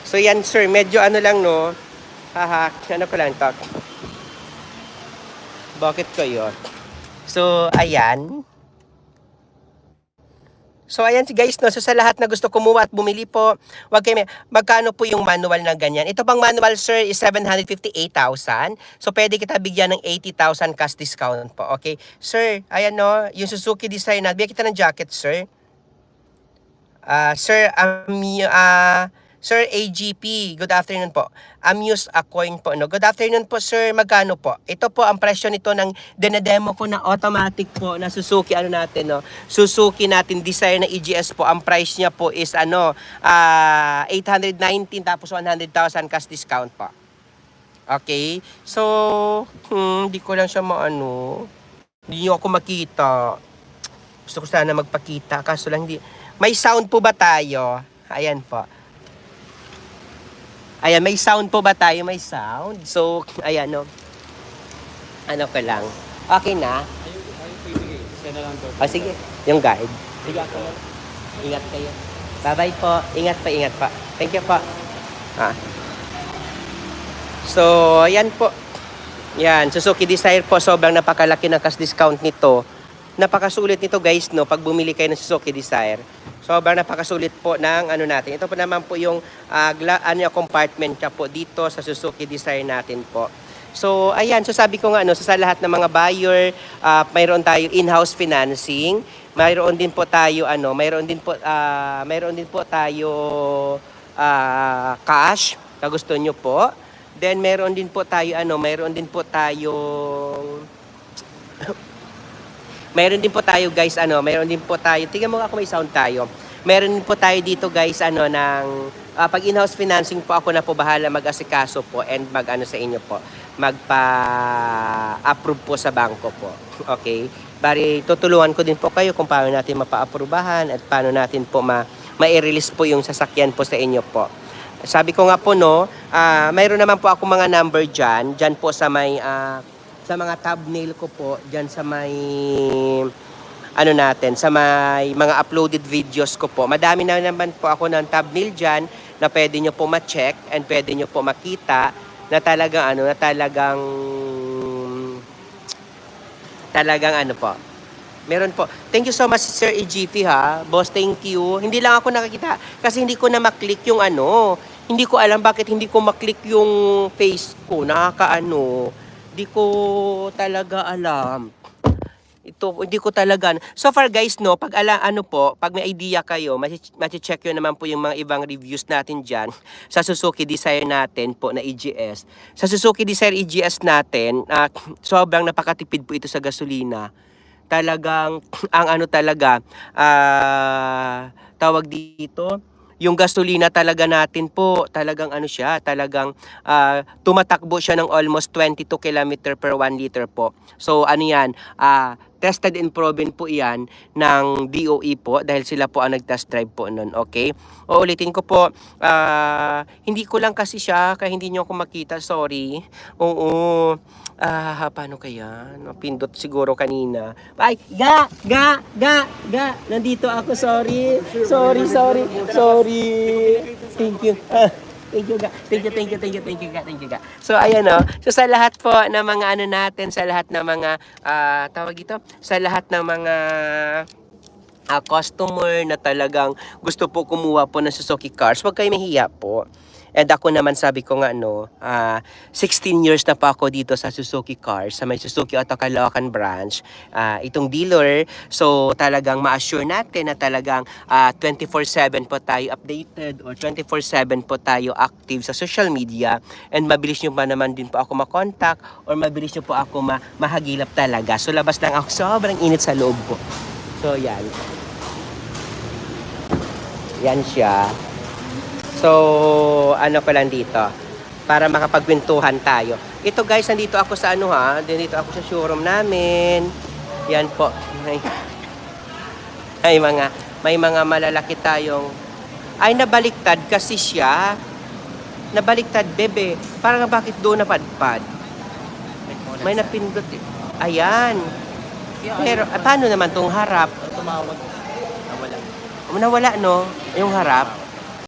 So yan sir, medyo ano lang no. Haha, ano ko lang to. Bakit kayo? So ayan. So ayan guys no, so sa lahat na gusto kumuha at bumili po, wag kayo magkano po yung manual na ganyan. Ito bang manual sir is 758,000. So pwede kita bigyan ng 80,000 cash discount po. Okay? Sir, ayan no, yung Suzuki Desire na, bigyan kita ng jacket sir. Sir AGP, good afternoon po. Amuse a coin po, no? Good afternoon po, sir. Magkano po? Ito po ang presyo nito ng dinedemo ko na automatic po na Suzuki, ano natin, no? Suzuki natin, Desire na EGS po. Ang price niya po is, 819 tapos 100,000 cash discount po. Okay? So, hindi ko lang siya maano. Hindi niyo ako makita. Gusto ko sana magpakita, kaso lang hindi. May sound po ba tayo? Ayan po. Ayan, may sound po ba tayo? May sound. So, ayan, no. Ano ko lang. Okay na? Sige. Yung guide. Sige ako lang. Ingat kayo. Bye-bye po. Ingat pa. Thank you po. So, ayan po. Yan, Suzuki Desire po. Sobrang napakalaki ng cash discount nito. Napakasulit nito guys, no, pag bumili kayo ng Suzuki Desire. Sobrang napakasulit po ng ano natin. Ito po naman po yung compartment niya po dito sa Suzuki Desire natin po. So, ayan. So, sabi ko nga, no, sa lahat ng mga buyer, mayroon tayo in-house financing. Mayroon din po tayo, mayroon din po tayo cash, na gusto nyo po. Then, mayroon din po tayo, Meron din po tayo guys, tingnan mo ako may sound tayo. Meron din po tayo dito guys, pag in-house financing po ako na po bahala mag-asikaso po and sa inyo po, magpa-approve po sa bangko po. Okay? Bari, tutulungan ko din po kayo kung paano natin mapa-approbahan at paano natin po ma-release po yung sasakyan po sa inyo po. Sabi ko nga po no, mayroon naman po ako mga number dyan po sa may sa mga thumbnail ko po, dyan sa may, sa may mga uploaded videos ko po. Madami na naman po ako ng thumbnail dyan na pwede nyo po ma-check and pwede nyo po makita na talagang po. Meron po. Thank you so much, Sir EGP ha. Boss, thank you. Hindi lang ako nakakita kasi hindi ko na maklik yung Hindi ko alam bakit hindi ko maklik yung face ko. Hindi ko talaga alam. Hindi ko talaga. So far guys, no, pag may idea kayo, mati-check yun naman po yung mga ibang reviews natin dyan sa Suzuki Desire natin po na EGS. Sa Suzuki Desire EGS natin, sobrang napakatipid po ito sa gasolina. Talagang, tawag dito, yung gasolina talaga natin po, talagang tumatakbo siya ng almost 22 km per 1 liter po. So tested and proven po yan ng DOE po dahil sila po ang nag-test drive po nun, okay? Uulitin ko po, hindi ko lang kasi siya, kaya hindi nyo ako makita, sorry. Oo, paano kaya? Pindot siguro kanina. Ay, nandito ako, sorry. Thank you. Thank you, ga. So, ayan o. So, sa lahat po ng mga sa lahat ng mga, sa lahat ng mga customer na talagang gusto po kumuha po ng Suzuki cars, huwag kayo mahiya po. And ako naman sabi ko nga 16 years na po ako dito sa Suzuki Cars, sa may Suzuki Auto Caloocan branch, itong dealer. So talagang ma-assure natin na talagang 24/7 po tayo updated or 24/7 po tayo active sa social media, and mabilis nyo pa naman din po ako makontak or mabilis nyo po ako mahagilap talaga. So labas lang ako, sobrang init sa loob po. So yan. Yan siya. So, ko lang dito para makapagkwentuhan tayo. Ito guys, nandito ako sa dito ako sa showroom namin. Yan po. May mga malalaki tayong nabaliktad kasi siya. Nabaliktad, bebe. Parang bakit doon napadpad? May napindot eh. Ayan. Pero paano naman tong harap? Tumawag. Nawala no, yung harap.